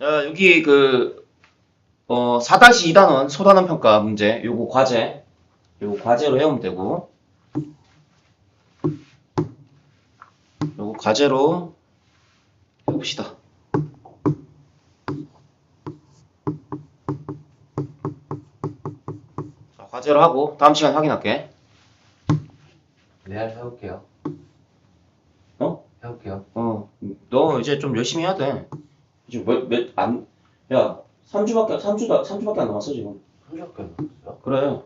여기 4-2단원 소단원 평가 문제, 요거 과제로 해오면 되고, 요거 과제로 해봅시다. 자, 과제로 하고, 다음 시간에 확인할게. 내일 해볼게요. 어? 해볼게요. 너 이제 좀 열심히 해야 돼. 지금 야, 3주밖에 안 남았어, 지금. 3주밖에 안 남았어요? 그래.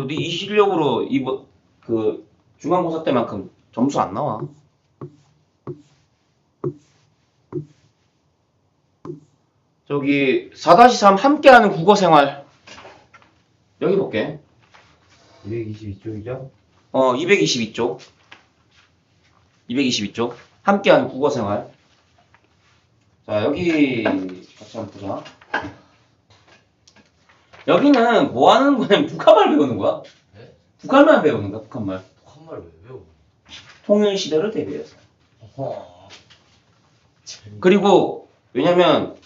네 이 실력으로 중간고사 때만큼 점수 안 나와. 저기 4-3 함께하는 국어생활 여기 볼게. 222쪽이죠? 222쪽. 222쪽. 함께하는 국어생활. 자, 여기 같이 한번 보자. 여기는 뭐 하는 거냐면 북한말 배우는 거야. 네? 북한말 배우는 거야, 북한말. 한말 왜 외워? 통일시대를 대비해서. 어허. 그리고 왜냐면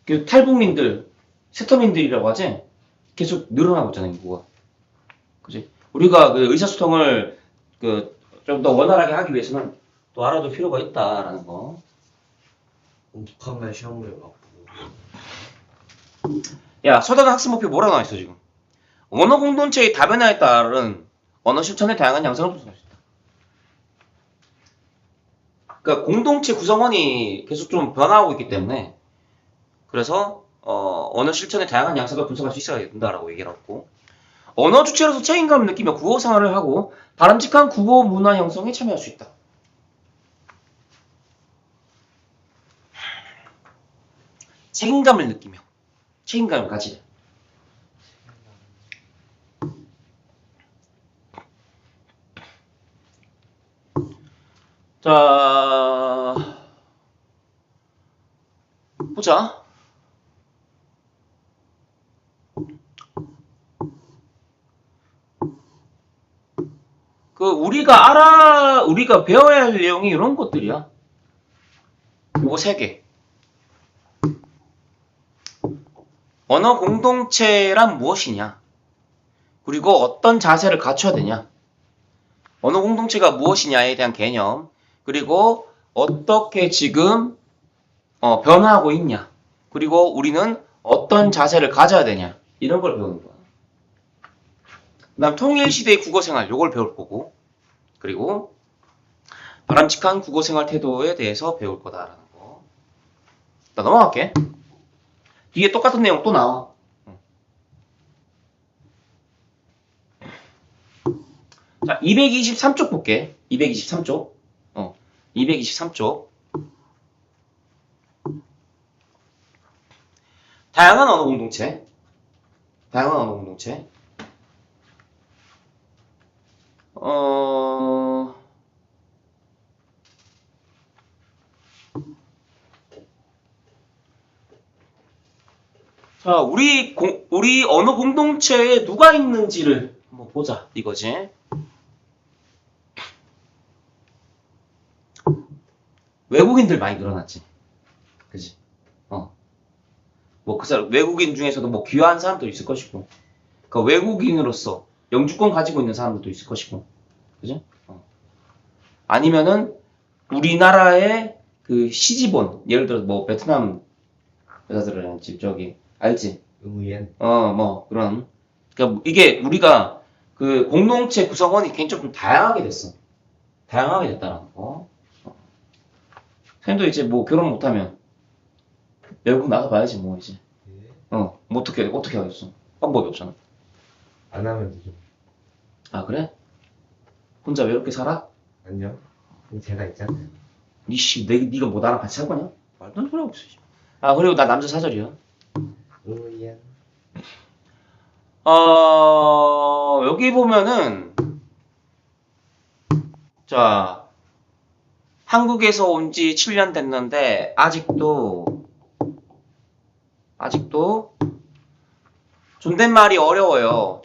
그 탈북민들, 세터민들이라고 하지? 계속 늘어나고 있잖아, 인구가. 그지? 우리가 그 의사소통을 좀 더 원활하게 하기 위해서는 또 알아둘 필요가 있다라는 거. 북한말 시험을 해갖고. 야, 서단 학습 목표 뭐라고 나와있어, 지금? 언어 공동체의 다변화에 따른 언어 실천의 다양한 양상을 분석할 수 있다. 그러니까 공동체 구성원이 계속 좀 변화하고 있기 때문에 그래서 언어 실천의 다양한 양상을 분석할 수 있어야 된다라고 얘기를 하고, 언어 주체로서 책임감을 느끼며 국어 생활을 하고 바람직한 국어 문화 형성에 참여할 수 있다. 책임감을 느끼며 책임감을 가지래. 자, 보자. 우리가 배워야 할 내용이 이런 것들이야. 요거 3개. 언어 공동체란 무엇이냐? 그리고 어떤 자세를 갖춰야 되냐? 언어 공동체가 무엇이냐에 대한 개념, 그리고 어떻게 지금 변화하고 있냐? 그리고 우리는 어떤 자세를 가져야 되냐? 이런 걸 배우는 거야. 그 다음 통일시대의 국어생활, 요걸 배울 거고, 그리고 바람직한 국어생활 태도에 대해서 배울 거다라는 거. 나 넘어갈게. 뒤에 똑같은 내용 또 나와. 자, 223쪽 볼게. 223쪽. 223쪽. 다양한 언어 공동체. 자, 우리 언어 공동체에 누가 있는지를 한번 보자, 이거지. 외국인들 많이 늘어났지. 그지? 그 사람, 외국인 중에서도 뭐 귀화한 사람도 있을 것이고, 그 외국인으로서 영주권 가지고 있는 사람들도 있을 것이고, 그지? 아니면은, 우리나라의 그 시집온, 예를 들어 뭐 베트남 여자들은 저기, 알지? 의무엔. 그런. 그러니까 이게 우리가 그 공동체 구성원이 굉장히 좀 다양하게 됐어. 다양하게 됐다라는 거. 쌤도 이제 뭐 결혼 못하면 외국 나가봐야지 뭐 이제. 예. 뭐 어떻게 하겠어? 방법이 없잖아. 안 하면 되죠. 아, 그래? 혼자 외롭게 살아? 아니요. 제가 있잖아요. 네가 뭐 나랑 같이 살 거냐? 말도 안 되는 소리 하고 있어. 아, 그리고 나 남자 사절이야. 의무엔. 여기 보면은, 자, 한국에서 온 지 7년 됐는데, 아직도, 존댓말이 어려워요.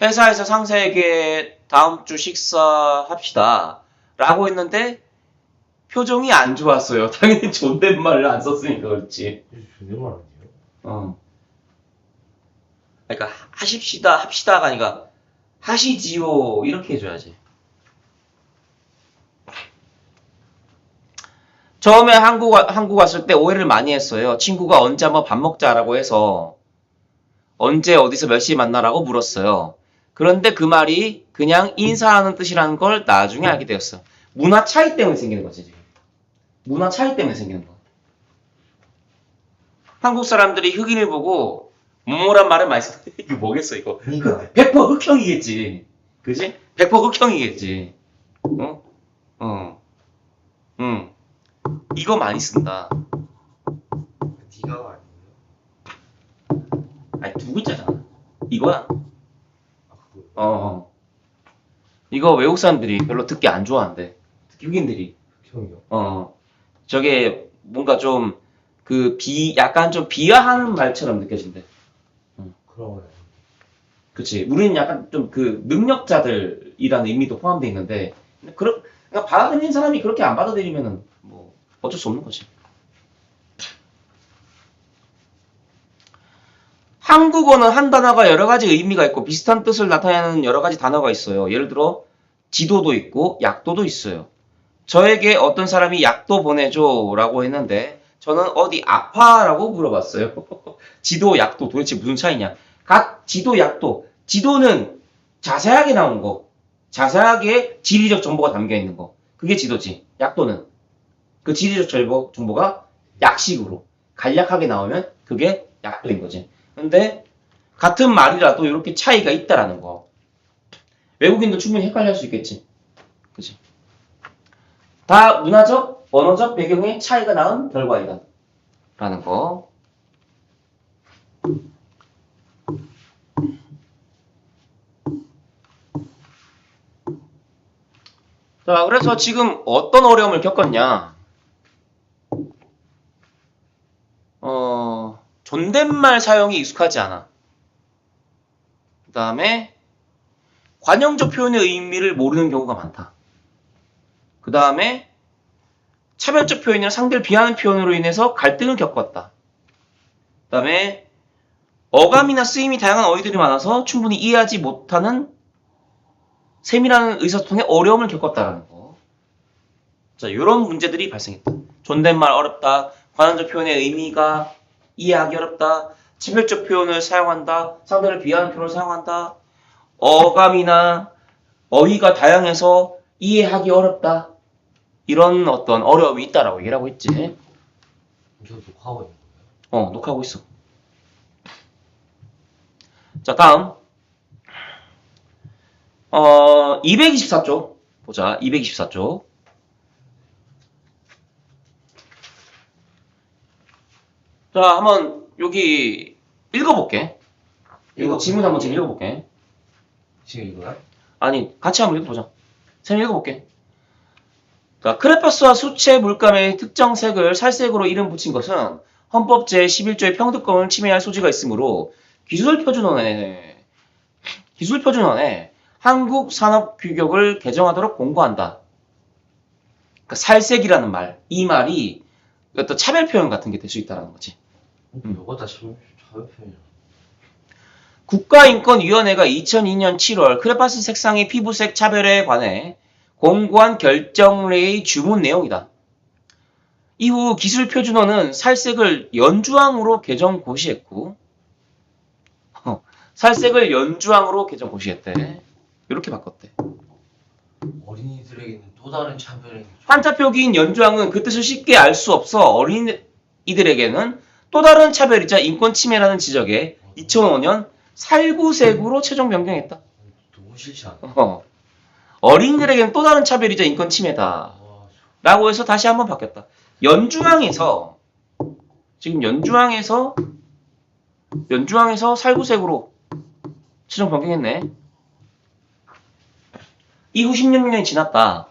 회사에서 상사에게 다음 주 식사합시다. 라고 했는데, 표정이 안 좋았어요. 당연히 존댓말을 안 썼으니까 그렇지. 존댓말 아니에요? 어. 그러니까 하십시다, 합시다가 아니라 하시지요 이렇게 해줘야지. 처음에 한국 왔을 때 오해를 많이 했어요. 친구가 언제 한번 밥 먹자라고 해서 언제 어디서 몇 시에 만나라고 물었어요. 그런데 그 말이 그냥 인사하는 뜻이라는 걸 나중에 알게 되었어요. 문화 차이 때문에 생기는 거지 지금. 문화 차이 때문에 생기는 거. 한국 사람들이 흑인을 보고 뭐뭐란 말을 많이 써. 이거 뭐겠어 이거. 그러니까 100% 흑형이겠지. 그지? 100% 흑형이겠지. 어? 어. 응. 이거 많이 쓴다. 니가가 아니에요? 아니 두 글자잖아. 이거야. 아 그거 어. 이거 외국 사람들이 별로 듣기 안 좋아한대. 특히 흑인들이. 형이요? 저게 뭔가 좀 약간 좀 비하하는 말처럼 느껴진대. 그런 건 그치. 우리는 약간 좀 능력자들이라는 의미도 포함되어 있는데, 그러니까 받아들이는 사람이 그렇게 안 받아들이면은 뭐 어쩔 수 없는 거지. 한국어는 한 단어가 여러 가지 의미가 있고 비슷한 뜻을 나타내는 여러 가지 단어가 있어요. 예를 들어, 지도도 있고 약도도 있어요. 저에게 어떤 사람이 약도 보내줘 라고 했는데 저는 어디 아파라고 물어봤어요. 지도, 약도 도대체 무슨 차이냐. 각 지도, 약도. 지도는 자세하게 나온 거. 자세하게 지리적 정보가 담겨있는 거. 그게 지도지. 약도는 그 지리적 정보가 약식으로 간략하게 나오면 그게 약도인 거지. 근데 같은 말이라도 이렇게 차이가 있다라는 거. 외국인도 충분히 헷갈릴 수 있겠지. 그치? 다 문화적, 언어적 배경의 차이가 낳은 결과이다. 라는 거. 자, 그래서 지금 어떤 어려움을 겪었냐. 존댓말 사용이 익숙하지 않아. 그 다음에 관용적 표현의 의미를 모르는 경우가 많다. 그 다음에 차별적 표현이나 상대를 비하하는 표현으로 인해서 갈등을 겪었다. 그 다음에 어감이나 쓰임이 다양한 어휘들이 많아서 충분히 이해하지 못하는 세밀한 의사소통에 어려움을 겪었다라는 거. 자, 이런 문제들이 발생했다. 존댓말 어렵다. 관용적 표현의 의미가 이해하기 어렵다. 차별적 표현을 사용한다. 상대를 비하하는 표현을 사용한다. 어감이나 어휘가 다양해서 이해하기 어렵다. 이런 어떤 어려움이 있다라고 얘기를 하고 있지. 저 녹화하고 있는 거예요? 녹화하고 있어. 자, 다음. 224쪽. 보자. 224쪽. 자, 한번 여기 읽어볼게. 이거 지문 한번 지금 읽어볼게. 지금 이거야? 아니, 같이 한번 읽어보자. 쌤 읽어볼게. 자, 크레파스와 수채 물감의 특정 색을 살색으로 이름 붙인 것은 헌법 제11조의 평등권을 침해할 소지가 있으므로 기술표준원에 한국 산업 규격을 개정하도록 공고한다. 그러니까 살색이라는 말, 이 말이 어떤 차별 표현 같은 게 될 수 있다는 거지. 이거 다 자유표현이야. 국가인권위원회가 2002년 7월 크레파스 색상의 피부색 차별에 관해 공고한 결정례의 주문 내용이다. 이후 기술표준원은 살색을 연주황으로 개정 고시했고, 살색을 연주황으로 개정 고시했대. 이렇게 바꿨대. 어린이들에게는 또 다른 차별이 한자 표기인 연주황은 그 뜻을 쉽게 알 수 없어 어린이들에게는 또 다른 차별이자 인권 침해라는 지적에 2005년 살구색으로 최종 변경했다. 너무 싫지 않아? 어린이들에게는 또 다른 차별이자 인권 침해다. 와, 라고 해서 다시 한번 바뀌었다. 연주황에서 지금 연주황에서 살구색으로 최종 변경했네. 이후 16년이 지났다.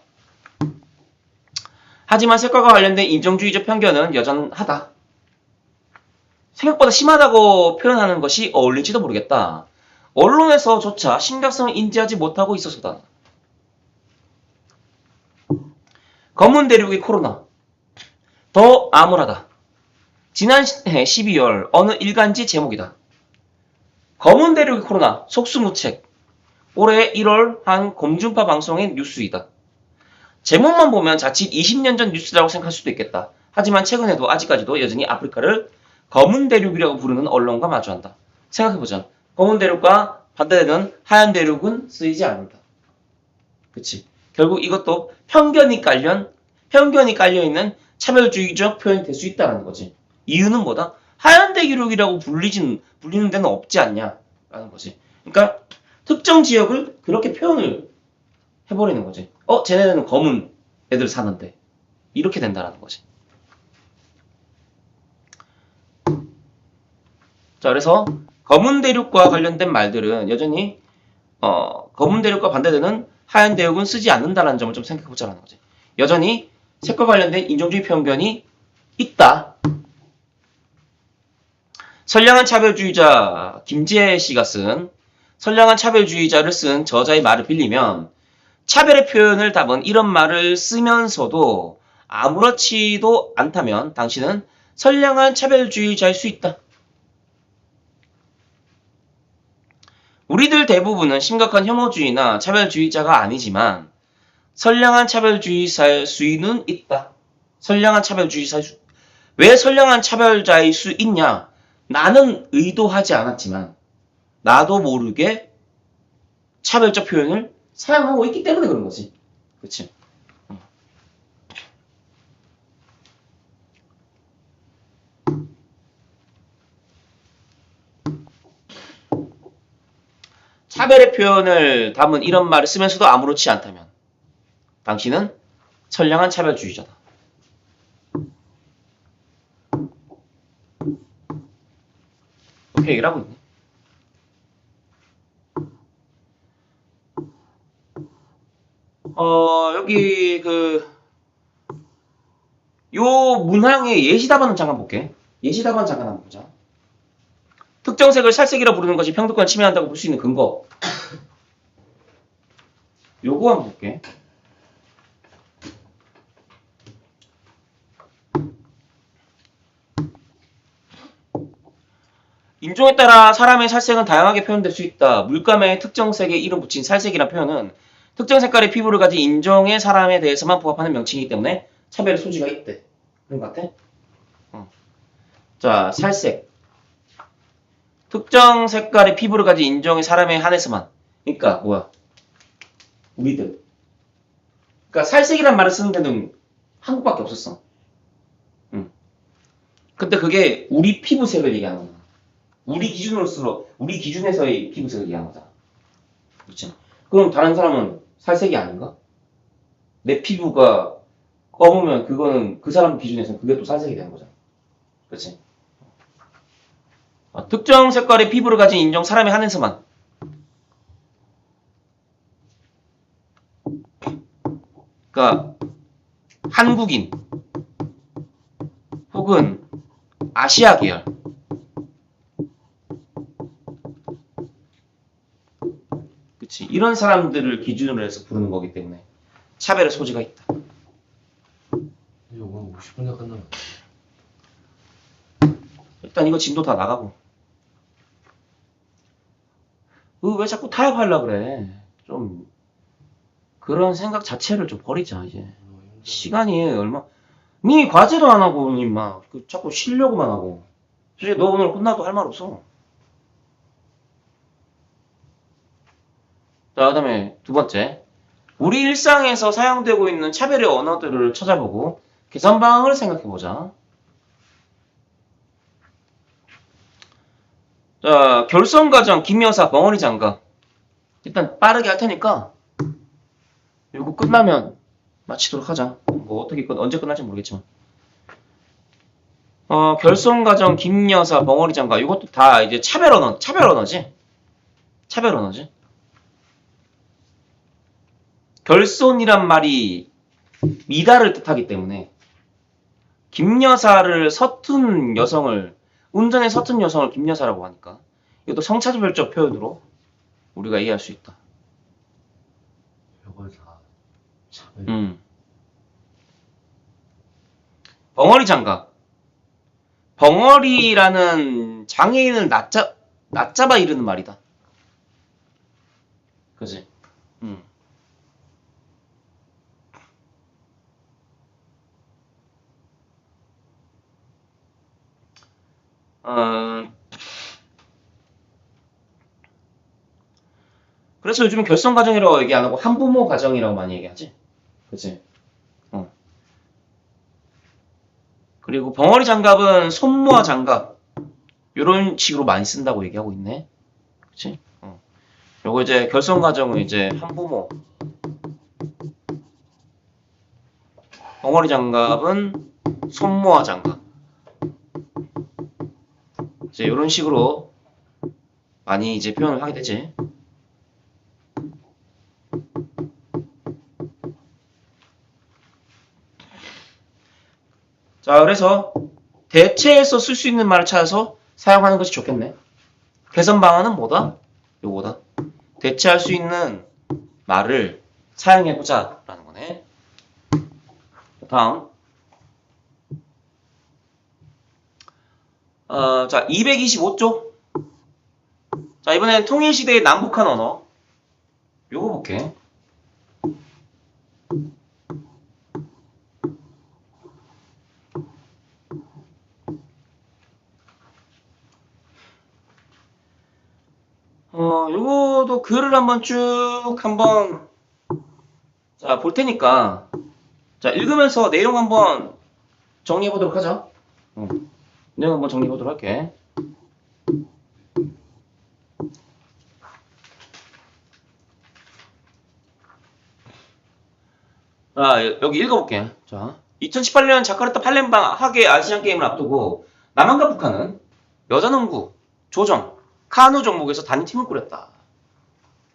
하지만 색깔과 관련된 인종주의적 편견은 여전하다. 생각보다 심하다고 표현하는 것이 어울릴지도 모르겠다. 언론에서조차 심각성을 인지하지 못하고 있어서다. 검은 대륙의 코로나. 더 암울하다. 지난해 12월 어느 일간지 제목이다. 검은 대륙의 코로나 속수무책. 올해 1월 한 공중파 방송의 뉴스이다. 제목만 보면 자칫 20년 전 뉴스라고 생각할 수도 있겠다. 하지만 최근에도 아직까지도 여전히 아프리카를 검은 대륙이라고 부르는 언론과 마주한다. 생각해보자. 검은 대륙과 반대되는 하얀 대륙은 쓰이지 않는다. 그치? 결국 이것도 편견이 깔려있는 차별주의적 표현이 될 수 있다는 거지. 이유는 뭐다? 하얀 대륙이라고 불리는 데는 없지 않냐라는 거지. 그러니까 특정 지역을 그렇게 표현을 해버리는 거지. 쟤네는 검은 애들 사는데 이렇게 된다라는 거지. 자, 그래서 검은 대륙과 관련된 말들은 여전히 검은 대륙과 반대되는 하얀 대륙은 쓰지 않는다라는 점을 좀 생각해보자라는 거지. 여전히 색과 관련된 인종주의 편견이 있다. 선량한 차별주의자 김지혜 씨가 쓴 선량한 차별주의자를 쓴 저자의 말을 빌리면 차별의 표현을 담은 이런 말을 쓰면서도 아무렇지도 않다면 당신은 선량한 차별주의자일 수 있다. 우리들 대부분은 심각한 혐오주의나 차별주의자가 아니지만 선량한 차별주의자일 수는 있다. 왜 선량한 차별자일 수 있냐? 나는 의도하지 않았지만 나도 모르게 차별적 표현을 사용하고 있기 때문에 그런 거지. 그치? 차별의 표현을 담은 이런 말을 쓰면서도 아무렇지 않다면 당신은 선량한 차별주의자다. 이렇게 얘기를 하고 있네. 여기 요 문항의 예시답안을 잠깐 볼게. 예시답안 잠깐 한번 보자. 특정 색을 살색이라 부르는 것이 평등권을 침해한다고 볼 수 있는 근거. 요거 한번 볼게. 인종에 따라 사람의 살색은 다양하게 표현될 수 있다. 물감에 특정 색의 이름 붙인 살색이란 표현은 특정 색깔의 피부를 가진 인종의 사람에 대해서만 부합하는 명칭이기 때문에 차별의 소지가 있대. 그런 것 같아? 자, 살색. 특정 색깔의 피부를 가진 인종의 사람에 한해서만. 그러니까 뭐야? 우리들. 그러니까 살색이란 말을 쓰는 데는 한국밖에 없었어. 근데 그게 우리 피부색을 얘기하는 거야. 우리 기준에서의 피부색을 얘기하는 거잖아. 그렇지? 그럼 다른 사람은 살색이 아닌가? 내 피부가 검으면 그거는 그 사람 기준에서는 그게 또 살색이 되는 거잖아. 그렇지? 특정 색깔의 피부를 가진 인종 사람에 한해서만. 그러니까 한국인 혹은 아시아 계열. 그치? 이런 사람들을 기준으로 해서 부르는 거기 때문에 차별의 소지가 있다. 이거 오늘 50분에 끝나면 일단 이거 진도 다 나가고. 왜 자꾸 타협하려고 그래? 좀 그런 생각 자체를 좀 버리자 이제. 시간이 얼마? 니 과제도 안 하고 니 막 자꾸 쉬려고만 하고. 솔직히 너 오늘 끝나도 할 말 없어. 자, 그다음에 두 번째. 우리 일상에서 사용되고 있는 차별의 언어들을 찾아보고 개선 방안을 생각해보자. 자, 결손가정, 김여사, 벙어리 장가. 일단 빠르게 할 테니까 이거 끝나면 마치도록 하자. 뭐 어떻게 언제 끝날지 모르겠지만. 결손가정, 김여사, 벙어리 장가. 이것도 다 이제 차별 언어지. 결손이란 말이 미다를 뜻하기 때문에 김여사를 운전에 서툰 여성을 김여사라고 하니까 이것도 성차별적 표현으로 우리가 이해할 수 있다. 이걸 다 차별. 벙어리 장갑. 벙어리라는 장애인을 낮잡아 이르는 말이다. 그지? 그래서 요즘은 결손 가정이라고 얘기 안 하고 한부모 가정이라고 많이 얘기하지. 그치? 그리고 벙어리 장갑은 손모아 장갑. 요런 식으로 많이 쓴다고 얘기하고 있네. 그치? 요거 이제 결손 가정은 이제 한부모. 벙어리 장갑은 손모아 장갑. 이제 이런 식으로 많이 이제 표현을 하게 되지. 자, 그래서 대체해서 쓸 수 있는 말을 찾아서 사용하는 것이 좋겠네. 개선 방안은 뭐다? 요거다. 대체할 수 있는 말을 사용해보자 라는 거네. 다음. 자, 225쪽. 자, 이번엔 통일시대의 남북한 언어. 요거 볼게. 요거도 글을 한번 자, 볼 테니까. 자, 읽으면서 내용 한번 정리해보도록 하죠. 내용 한번 정리해보도록 할게. 자, 여기 읽어볼게. 자, 2018년 자카르타 팔렘방 하계 아시안 게임을 앞두고 남한과 북한은 여자농구, 조정, 카누 종목에서 단일팀을 꾸렸다.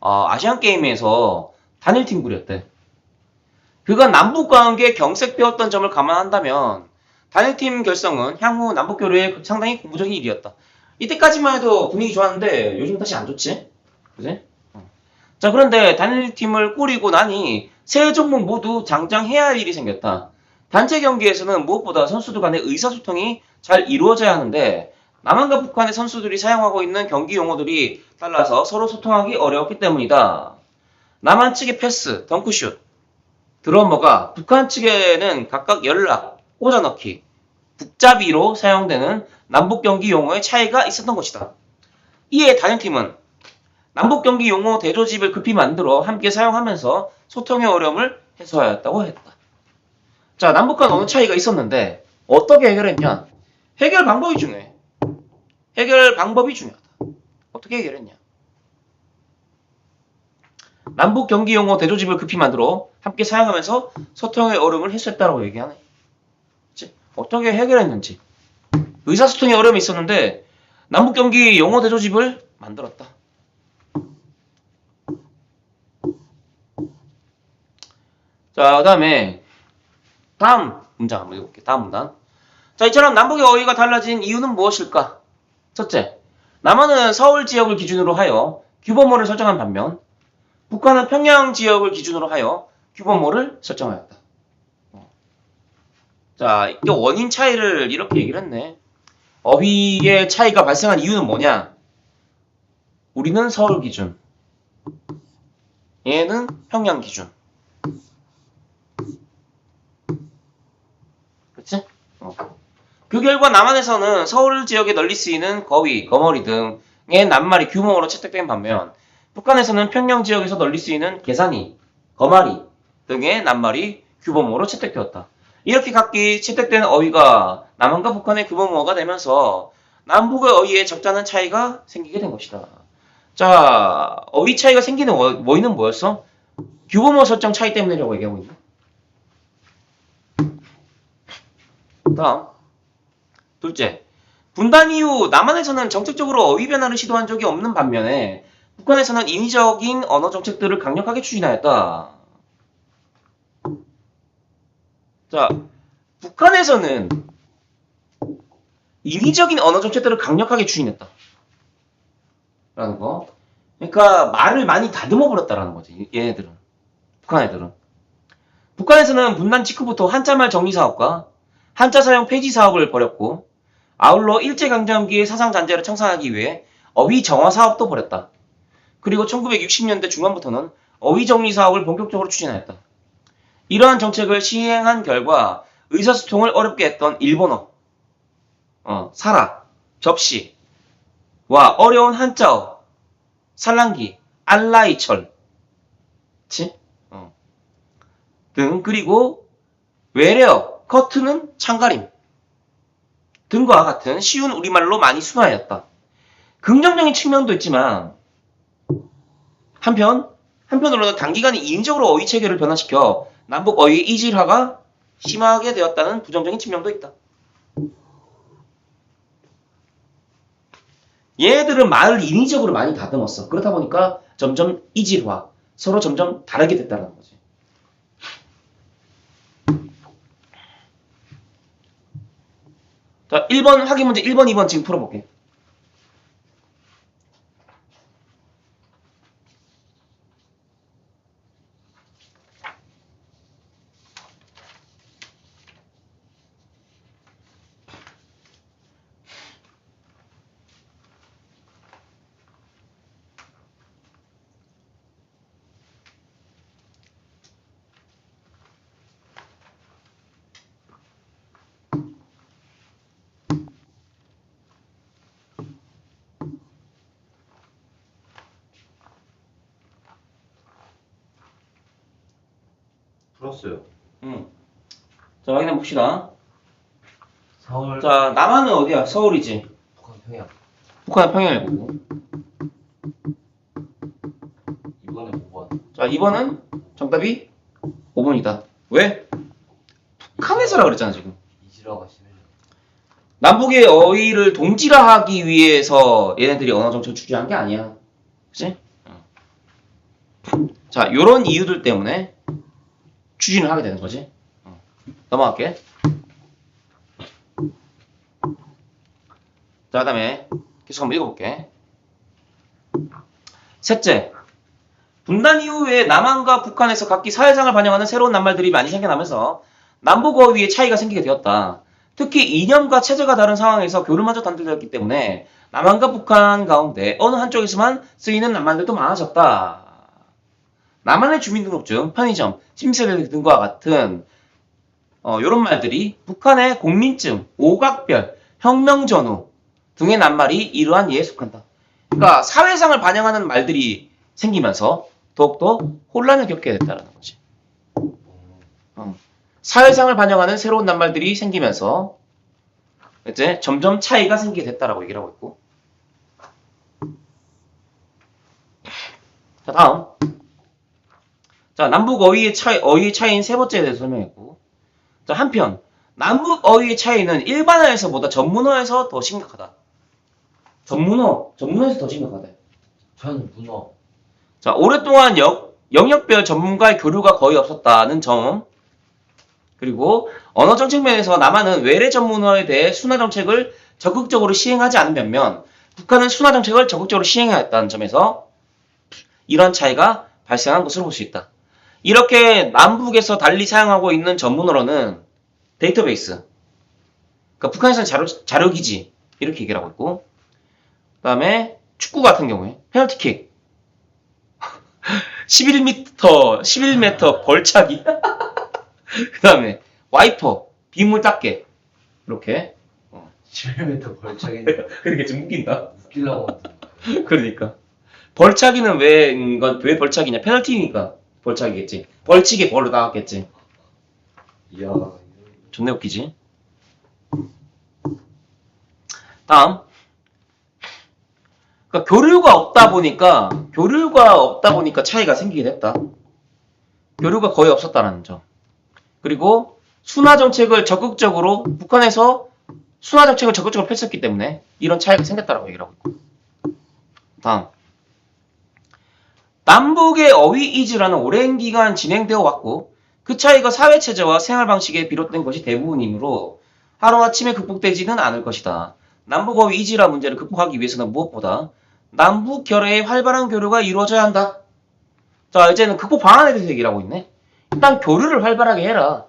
아시안 게임에서 단일팀 꾸렸대. 그간 남북 관계에 경색되었던 점을 감안한다면 단일팀 결성은 향후 남북 교류에 상당히 고무적인 일이었다. 이때까지만 해도 분위기 좋았는데 요즘 다시 안 좋지? 그지? 자, 그런데 단일팀을 꾸리고 나니 세 종목 모두 장장해야 할 일이 생겼다. 단체 경기에서는 무엇보다 선수들 간의 의사소통이 잘 이루어져야 하는데 남한과 북한의 선수들이 사용하고 있는 경기 용어들이 달라서 서로 소통하기 어려웠기 때문이다. 남한 측의 패스, 덩크슛, 드러머가 북한 측에는 각각 연락, 꽂아넣기, 북잡이로 사용되는 남북 경기 용어의 차이가 있었던 것이다. 이에 단일팀은 남북 경기 용어 대조집을 급히 만들어 함께 사용하면서 소통의 어려움을 해소하였다고 했다. 자, 남북 간 언어 차이가 있었는데 어떻게 해결했냐? 해결 방법이 중요해. 해결 방법이 중요하다. 어떻게 해결했냐? 남북 경기 용어 대조집을 급히 만들어 함께 사용하면서 소통의 어려움을 해소했다고 얘기하네. 그치? 어떻게 해결했는지. 의사소통의 어려움이 있었는데 남북 경기 용어 대조집을 만들었다. 자, 그 다음에 다음 문장 한번 읽어볼게요. 다음 문장. 자, 이처럼 남북의 어휘가 달라진 이유는 무엇일까? 첫째, 남한은 서울 지역을 기준으로 하여 규범어를 설정한 반면 북한은 평양 지역을 기준으로 하여 규범어를 설정하였다. 자, 이 원인 차이를 이렇게 얘기를 했네. 어휘의 차이가 발생한 이유는 뭐냐? 우리는 서울 기준, 얘는 평양 기준. 그치? 그 결과 남한에서는 서울 지역에 널리 쓰이는 거위, 거머리 등의 낱말이 규범어로 채택된 반면 북한에서는 평양 지역에서 널리 쓰이는 계산이, 거마리 등의 낱말이 규범어로 채택되었다. 이렇게 각기 채택된 어휘가 남한과 북한의 규범어가 되면서 남북의 어휘에 적잖은 차이가 생기게 된 것이다. 자, 어휘 차이가 생기는 원인은 뭐였어? 규범어 설정 차이 때문이라고 얘기하고 있네. 다음, 둘째, 분단 이후 남한에서는 정책적으로 어휘 변화를 시도한 적이 없는 반면에 북한에서는 인위적인 언어 정책들을 강력하게 추진하였다. 자, 북한에서는 인위적인 언어 정책들을 강력하게 추진했다. 라는 거. 그러니까 말을 많이 다듬어 버렸다라는 거지. 얘네들은. 북한 애들은. 북한에서는 분단 직후부터 한자말 정리 사업과 한자 사용 폐지 사업을 벌였고 아울러 일제강점기의 사상잔재를 청산하기 위해 어휘 정화 사업도 벌였다. 그리고 1960년대 중반부터는 어휘 정리 사업을 본격적으로 추진하였다. 이러한 정책을 시행한 결과 의사소통을 어렵게 했던 일본어, 사라, 접시와 어려운 한자어, 살랑기, 알라이철, 등 그리고 외래어, 커트는 창가림 등과 같은 쉬운 우리말로 많이 순화하였다. 긍정적인 측면도 있지만 한편으로는 단기간에 인위적으로 어휘 체계를 변화시켜 남북 어휘 이질화가 심하게 되었다는 부정적인 측면도 있다. 얘네들은 말을 인위적으로 많이 다듬었어. 그렇다 보니까 점점 이질화, 서로 점점 다르게 됐다는 거지. 자, 1번 확인 문제 1번, 2번 지금 풀어볼게. 풀었어요. 자, 확인해 봅시다. 서울. 자, 남한은 어디야? 서울이지. 북한 평양. 북한은 평양이고. 이번에 5번. 자, 2번은 정답이 5번이다. 왜? 북한에서라 그랬잖아, 지금. 이지라가 심해요. 남북의 어휘를 동질화하기 위해서 얘네들이 언어 정책을 추진한 게 아니야. 그치? 자, 요런 이유들 때문에 추진을 하게 되는 거지. 넘어갈게. 자, 그 다음에 계속 한번 읽어볼게. 셋째, 분단 이후에 남한과 북한에서 각기 사회상을 반영하는 새로운 낱말들이 많이 생겨나면서 남북 어휘의 차이가 생기게 되었다. 특히 이념과 체제가 다른 상황에서 교류마저 단절되었기 때문에 남한과 북한 가운데 어느 한쪽에서만 쓰이는 낱말들도 많아졌다. 남한의 주민등록증, 편의점, 심세대 등과 같은 이런 말들이 북한의 공민증, 오각별, 혁명전후 등의 낱말이 이러한 예에 속한다. 그러니까 사회상을 반영하는 말들이 생기면서 더욱더 혼란을 겪게 됐다는 거지. 사회상을 반영하는 새로운 낱말들이 생기면서 이제 점점 차이가 생기게 됐다라고 얘기를 하고 있고. 자, 다음. 자, 남북 어휘의 차이인 세 번째에 대해서 설명했고. 자, 한편 남북 어휘의 차이는 일반어에서보다 전문어에서 더 심각하다. 전문어에서 더 심각하다. 전문어. 자, 오랫동안 영역별 전문가의 교류가 거의 없었다는 점. 그리고 언어 정책 면에서 남한은 외래 전문어에 대해 순화 정책을 적극적으로 시행하지 않은 반면 북한은 순화 정책을 적극적으로 시행해야 했다는 점에서 이런 차이가 발생한 것으로 볼 수 있다. 이렇게 남북에서 달리 사용하고 있는 전문어로는 데이터베이스, 그러니까 북한에서는 자료기지 이렇게 얘기를 하고 있고, 그 다음에 축구 같은 경우에 페널티킥 11m 벌차기 그 다음에 와이퍼 빗물 닦게 이렇게 11m 벌차기는 그렇게 좀 웃긴다. 웃기려고 하는. 그러니까 벌차기는 왜 벌차기냐? 페널티니까 벌차기겠지. 벌칙에 벌로 나왔겠지. 이야. 존나 웃기지. 다음. 그러니까 교류가 없다 보니까 차이가 생기게 됐다. 교류가 거의 없었다는 점. 그리고 북한에서 순화 정책을 적극적으로 펼쳤기 때문에 이런 차이가 생겼다라고 얘기를 하고 있고. 다음. 남북의 어휘 이질화는 오랜 기간 진행되어 왔고 그 차이가 사회체제와 생활방식에 비롯된 것이 대부분이므로 하루아침에 극복되지는 않을 것이다. 남북 어휘 이질화 문제를 극복하기 위해서는 무엇보다 남북 결의의 활발한 교류가 이루어져야 한다. 자, 이제는 극복 방안에 대해서 얘기를 하고 있네. 일단 교류를 활발하게 해라.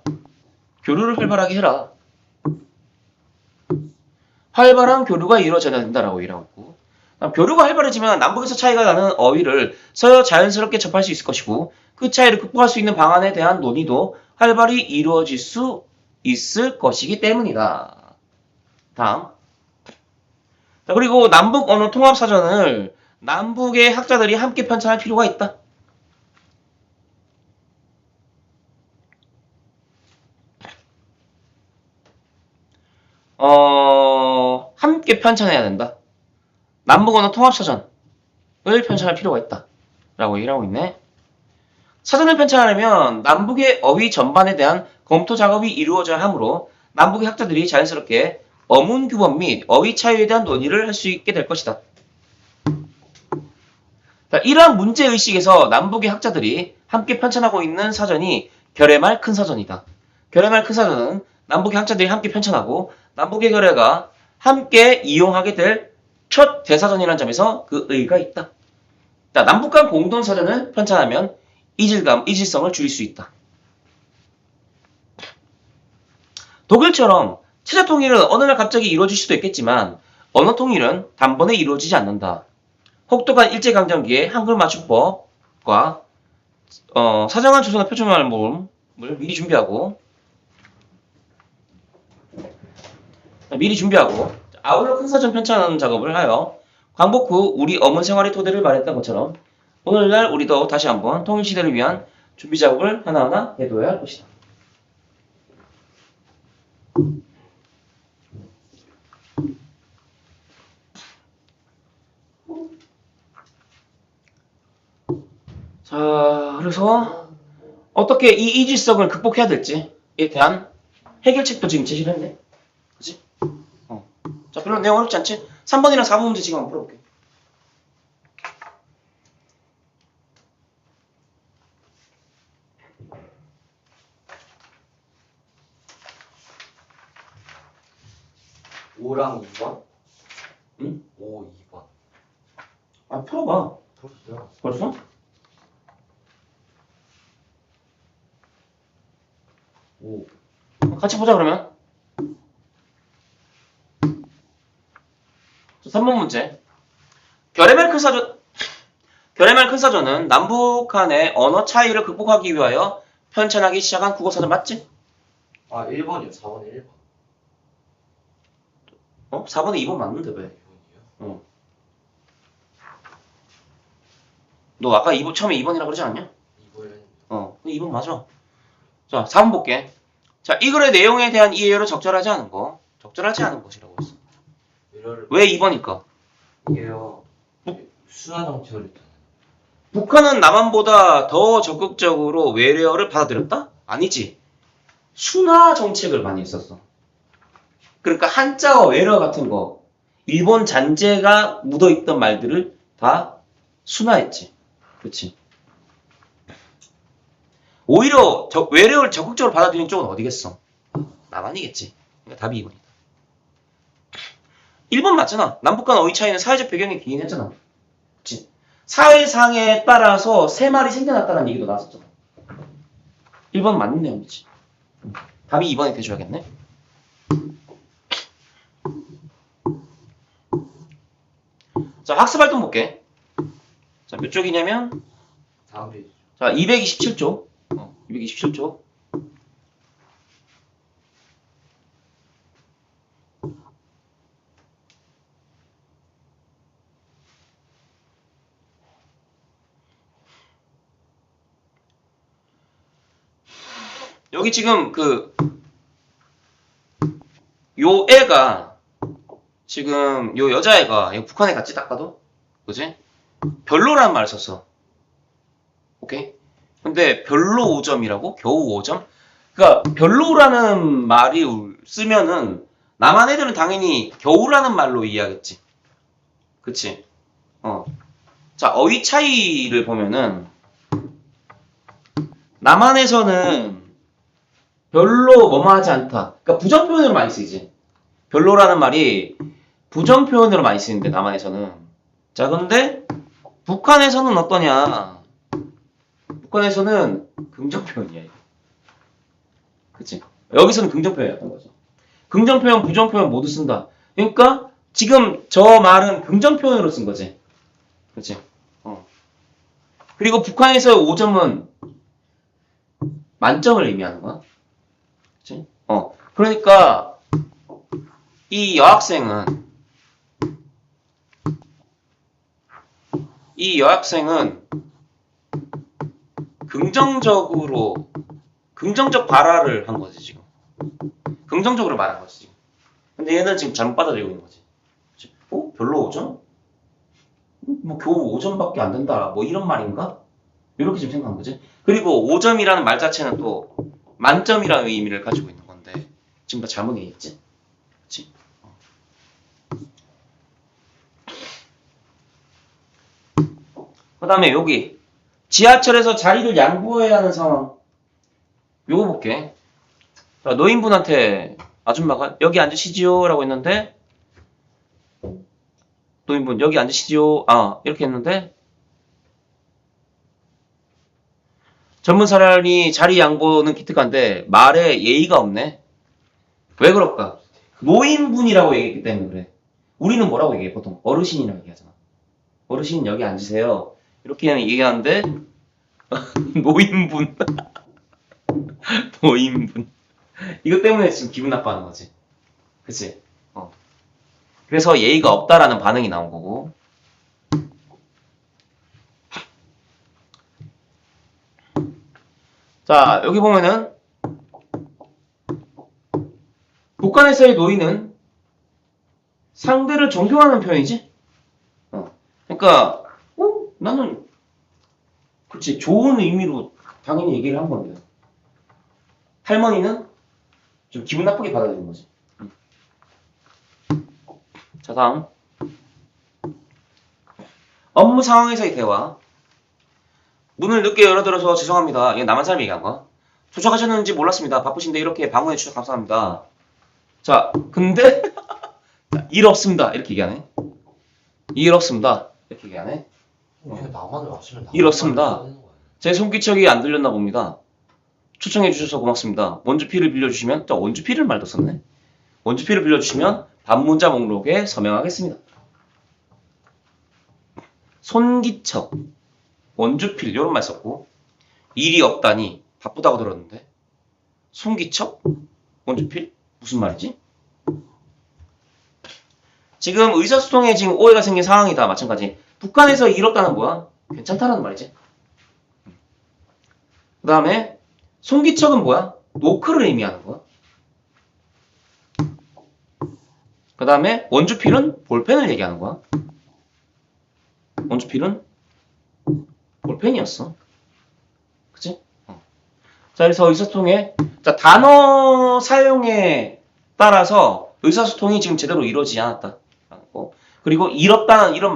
활발한 교류가 이루어져야 된다라고 얘기하고 있고, 교류가 활발해지면 남북에서 차이가 나는 어휘를 서로 자연스럽게 접할 수 있을 것이고 그 차이를 극복할 수 있는 방안에 대한 논의도 활발히 이루어질 수 있을 것이기 때문이다. 다음. 자, 그리고 남북 언어 통합 사전을 남북의 학자들이 함께 편찬할 필요가 있다. 함께 편찬해야 된다. 남북 언어 통합 사전을 편찬할 필요가 있다. 라고 얘기를 하고 있네. 사전을 편찬하려면 남북의 어휘 전반에 대한 검토 작업이 이루어져야 하므로 남북의 학자들이 자연스럽게 어문 규범 및 어휘 차이에 대한 논의를 할 수 있게 될 것이다. 자, 이러한 문제의식에서 남북의 학자들이 함께 편찬하고 있는 사전이 결의말 큰 사전이다. 결의말 큰 사전은 남북의 학자들이 함께 편찬하고 남북의 결의가 함께 이용하게 될 첫 대사전이라는 점에서 그 의의가 있다. 자, 남북 간 공동 사전을 편찬하면 이질성을 줄일 수 있다. 독일처럼 체제 통일은 어느 날 갑자기 이루어질 수도 있겠지만 언어 통일은 단번에 이루어지지 않는다. 혹독한 일제강점기의 한글 맞춤법과 사정한 조선어 표준말 모음을 미리 준비하고 아울러 큰 사전 편찬 작업을 하여 광복 후 우리 어문 생활의 토대를 마련했던 것처럼 오늘날 우리도 다시 한번 통일시대를 위한 준비 작업을 하나하나 해둬야 할 것이다. 자, 그래서 어떻게 이 이질성을 극복해야 될지에 대한 해결책도 지금 제시를 했네. 그치? 자, 별로 내용 어렵지 않지? 3번이랑 4번 문제 지금 한번 풀어볼게. 오랑 2번? 응? 5, 2번. 아, 풀어봐. 벌써요? 벌써? 오. 같이 보자, 그러면. 자, 3번 문제. 결의말 큰 사전은 남북 간의 언어 차이를 극복하기 위하여 편찬하기 시작한 국어사전 맞지? 아, 1번이요. 4번에 1번. 4번에 2번 맞는데 왜? 2번이요? 너 아까 처음에 2번이라고 그러지 않았냐? 2번은 2번 맞아. 자, 4번 볼게. 자, 이 글의 내용에 대한 이해를 적절하지 않은 것이라고 했어. 이럴 왜 2번일까? 이게요. 순화 정책을 했잖아요. 북한은 남한보다 더 적극적으로 외래어를 받아들였다? 아니지. 순화 정책을 많이 했었어. 그러니까 한자어 외래어 같은 거, 일본 잔재가 묻어있던 말들을 다 순화했지. 그렇지. 오히려 외래어를 적극적으로 받아들이는 쪽은 어디겠어? 남한이겠지. 그러니까 답이 2번이다. 1번 맞잖아. 남북 간 어휘 차이는 사회적 배경에 기인했잖아. 그치? 사회상에 따라서 세 말이 생겨났다는 얘기도 나왔었잖아. 1번 맞는 내용이지. 답이 2번이 돼줘야겠네. 자, 학습활동 볼게. 자, 몇 쪽이냐면, 다음 페이지. 자, 227쪽. 227쪽. 여기 지금 요 애가, 지금 요 여자애가, 북한에 갔지, 딱 봐도? 그지? 별로라는 말을 썼어. 오케이? 근데 별로 5점이라고? 겨우 5점? 그니까 별로라는 말이 쓰면은 남한 애들은 당연히 겨우라는 말로 이해하겠지. 그치? 자, 어휘 차이를 보면은 남한에서는 별로 뭐뭐하지 않다. 그러니까 부정 표현으로 많이 쓰이지. 별로라는 말이 부정 표현으로 많이 쓰이는데 남한에서는. 자, 근데 북한에서는 어떠냐? 북한에서는 긍정 표현이야. 이거. 그치? 여기서는 긍정 표현이었던 거죠. 긍정 표현, 부정 표현 모두 쓴다. 그러니까 지금 저 말은 긍정 표현으로 쓴 거지. 그렇지? 그리고 북한에서의 5점은 만점을 의미하는 거야. 그렇지? 그러니까 이 여학생은 긍정적 발화를 한 거지, 지금. 긍정적으로 말한 거지, 지금. 근데 얘는 지금 잘못 받아들이고 있는 거지. 그치? 별로 5점? 뭐 겨우 5점밖에 안 된다. 뭐 이런 말인가? 이렇게 지금 생각한 거지. 그리고 5점이라는 말 자체는 또 만점이라는 의미를 가지고 있는 건데 지금 다 잘못 얘기했지? 그치? 그 다음에 여기 지하철에서 자리를 양보해야 하는 상황. 요거 볼게. 자, 노인분한테 아줌마가 여기 앉으시지요 라고 했는데 노인분 여기 앉으시지요 이렇게 했는데 젊은 사람이 자리 양보는 기특한데 말에 예의가 없네. 왜 그럴까? 노인분이라고 얘기했기 때문에 그래. 우리는 뭐라고 얘기해? 보통 어르신이라고 얘기하잖아. 어르신 여기 앉으세요. 이렇게 얘기하는데 노인분 노인분 이것 때문에 지금 기분 나빠하는 거지. 그치? 그래서 예의가 없다라는 반응이 나온 거고. 자, 여기 보면은 북한에서의 노인은 상대를 존경하는 표현이지? 그러니까 나는 그렇지 좋은 의미로 당연히 얘기를 한 겁니다. 할머니는 좀 기분 나쁘게 받아들인 거지. 자, 다음 업무 상황에서의 대화. 문을 늦게 열어들어서 죄송합니다. 이게 남한 사람이 얘기한 거야. 도착하셨는지 몰랐습니다. 바쁘신데 이렇게 방문해 주셔서 감사합니다. 자, 근데 일 없습니다. 이렇게 얘기하네. 일 없습니다. 이렇게 얘기하네. 나만 왔으면 일 없습니다. 제 손기척이 안 들렸나 봅니다. 초청해 주셔서 고맙습니다. 원주피를 빌려주시면 원주피를 말도 썼네. 원주피를 빌려주시면 반문자 목록에 서명하겠습니다. 손기척, 원주필 이런 말 썼고 일이 없다니 바쁘다고 들었는데 손기척, 원주필 무슨 말이지? 지금 의사소통에 지금 오해가 생긴 상황이다. 마찬가지. 북한에서 일 없다는 뭐야? 괜찮다라는 말이지. 그 다음에 손기척은 뭐야? 노크를 의미하는 거야. 그 다음에 원주필은 볼펜을 얘기하는 거야. 원주필은 볼펜이었어. 그치? 자, 그래서 의사소통에 단어 사용에 따라서 의사소통이 지금 제대로 이루어지지 않았다. 그리고 일 없다는 이런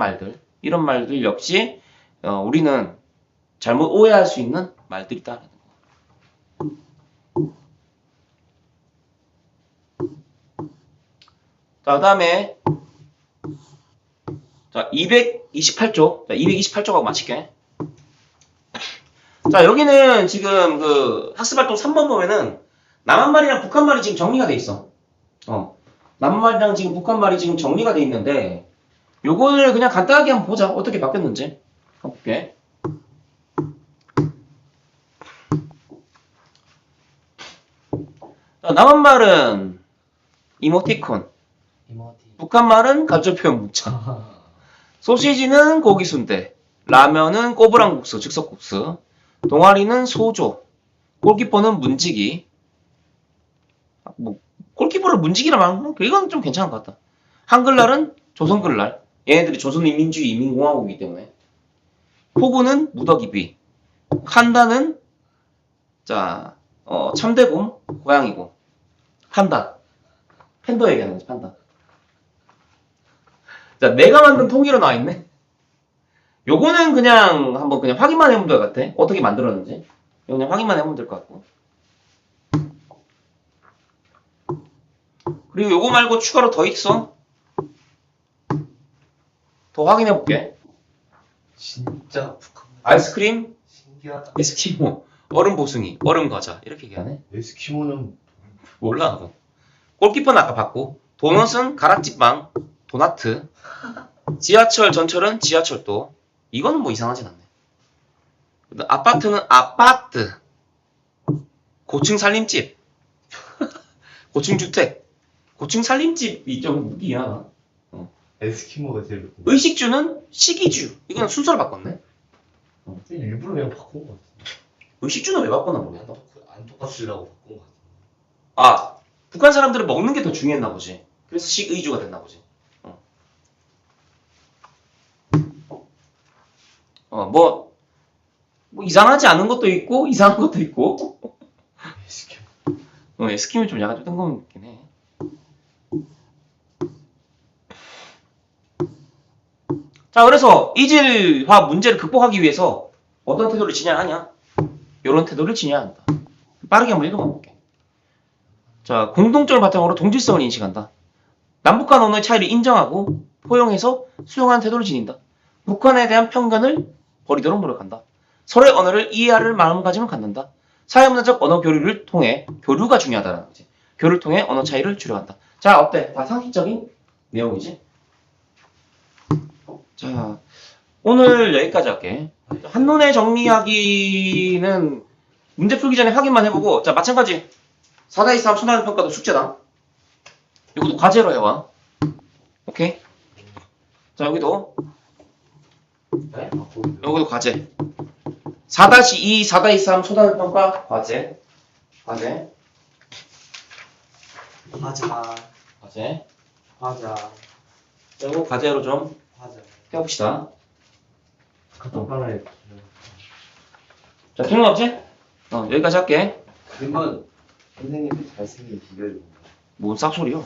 말들 역시 우리는 잘못 오해할 수 있는 말들이다. 자, 그 다음에 228쪽. 228쪽하고 마칠게. 자, 여기는 지금 그 학습활동 3번 보면은 남한말이랑 북한말이 지금 정리가 돼 있어. 남한말이랑 지금 북한말이 지금 정리가 돼 있는데 요거를 그냥 간단하게 한번 보자. 어떻게 바뀌었는지. 한번 볼게. 자, 남한말은 이모티콘. 북한말은 간접표현 문자. 소시지는 고기 순대. 라면은 꼬부랑국수, 즉석국수. 동아리는 소조. 골키퍼는 문지기. 뭐 골키퍼를 문지기라 말하면 이건 좀 괜찮은 것 같다. 한글날은 조선글날. 얘네들이 조선인민주의 인민공화국이기 때문에. 포구는 무더기비. 칸다는 참대곰, 고양이곰. 판다. 팬더 얘기하는 거지, 판다. 자, 내가 만든 통일어 나와있네. 요거는 그냥 한번 그냥 확인만 해보면 될 것 같아. 어떻게 만들었는지. 이거 그냥 확인만 해보면 될 것 같고. 그리고 요거 말고 추가로 더 있어. 더 확인해볼게. 진짜 북한 아이스크림, 신기하다. 에스키모, 얼음 보숭이, 얼음 과자. 이렇게 얘기하네. 에스키모는 몰라. 골키퍼는 아까 봤고. 도넛은 가락지빵, 도나트. 지하철, 전철은 지하철도. 이거는 뭐 이상하진 않네. 아파트는 아파트. 고층 살림집. 고층 주택. 고층 살림집이 좀 무기야. 에스키모가 제일 웃긴. 의식주는 식이주. 이거는 순서를 바꿨네. 일부러 그냥 바꾼 거 같아. 의식주는 왜 바꿨나 모르겠다. 안 똑같으려고 바꾼 거 같아. 아, 북한 사람들은 먹는 게 더 중요했나 보지. 그래서 식의주가 됐나 보지. 뭐 이상하지 않은 것도 있고 이상한 것도 있고. 에스키모. 에스킴이 좀 약간 좀 뜬금없긴 해. 자, 그래서 이질화 문제를 극복하기 위해서 어떤 태도를 지녀야 하냐? 이런 태도를 지녀야 한다. 빠르게 한번 읽어봐 볼게. 자, 공동점을 바탕으로 동질성을 인식한다. 남북한 언어의 차이를 인정하고 포용해서 수용하는 태도를 지닌다. 북한에 대한 편견을 버리도록 노력한다. 서로의 언어를 이해할 마음가짐을 갖는다. 사회문화적 언어 교류를 통해 교류가 중요하다는 거지. 교류를 통해 언어 차이를 줄여간다. 자, 어때? 다 상식적인 내용이지? 자, 오늘 여기까지 할게. 한눈에 정리하기는 문제 풀기 전에 확인만 해보고, 자, 마찬가지 4-3 순환 평가도 숙제다. 이것도 과제로 해와. 오케이? 자, 여기도 네? 바꾸기도. 여기도 과제. 4-2, 4-3 초단 평가 과제. 과제. 하자. 과제. 하자. 그리고 과제로 좀 하자. 해봅시다. 똑바로 자, 틀린 거 없지? 여기까지 할게. 그러면 선생님이 잘생긴 비결이 뭔가? 뭔 싹소리요?